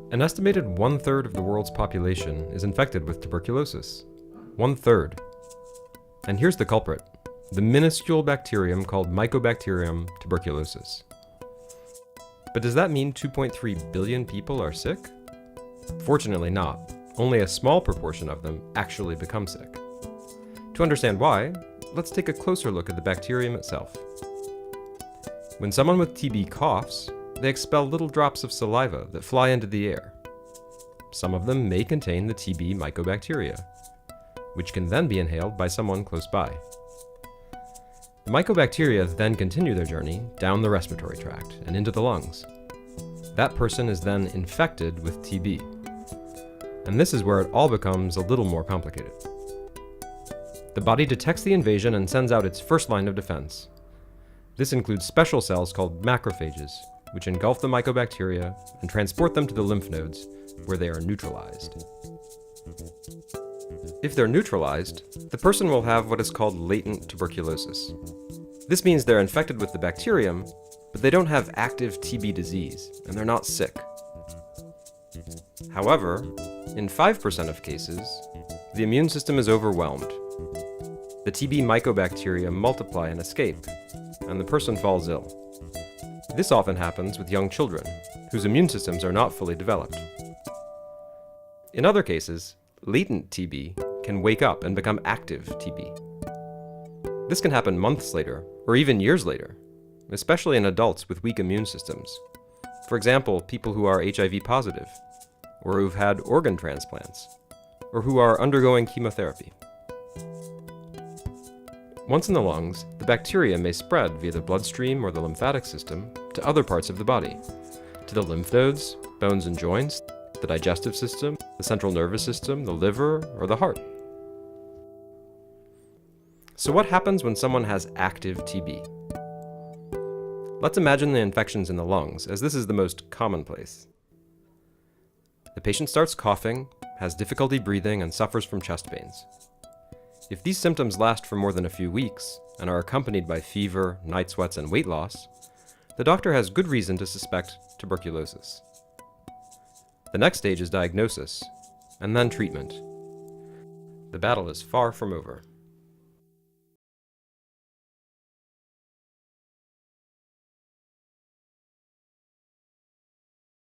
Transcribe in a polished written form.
An estimated 1/3 of the world's population is infected with tuberculosis. 1/3. And here's the culprit, the minuscule bacterium called Mycobacterium tuberculosis. But does that mean 2.3 billion people are sick? Fortunately not. Only a small proportion of them actually become sick. To understand why, let's take a closer look at the bacterium itself. When someone with TB coughs, they expel little drops of saliva that fly into the air. Some of them may contain the TB mycobacteria, which can then be inhaled by someone close by. The mycobacteria then continue their journey down the respiratory tract and into the lungs. That person is then infected with TB. And this is where it all becomes a little more complicated. The body detects the invasion and sends out its first line of defense. This includes special cells called macrophages, which engulf the mycobacteria and transport them to the lymph nodes, where they are neutralized. If they're neutralized, the person will have what is called latent tuberculosis. This means they're infected with the bacterium, but they don't have active TB disease, and they're not sick. However, in 5% of cases, the immune system is overwhelmed. The TB mycobacteria multiply and escape, and the person falls ill. This often happens with young children, whose immune systems are not fully developed. In other cases, latent TB can wake up and become active TB. This can happen months later, or even years later, especially in adults with weak immune systems. For example, people who are HIV positive, or who've had organ transplants, or who are undergoing chemotherapy. Once in the lungs, the bacteria may spread via the bloodstream or the lymphatic system to other parts of the body, to the lymph nodes, bones and joints, the digestive system, the central nervous system, the liver, or the heart. So what happens when someone has active TB? Let's imagine the infections in the lungs, as this is the most commonplace. The patient starts coughing, has difficulty breathing, and suffers from chest pains. If these symptoms last for more than a few weeks and are accompanied by fever, night sweats, and weight loss, the doctor has good reason to suspect tuberculosis. The next stage is diagnosis, and then treatment. The battle is far from over.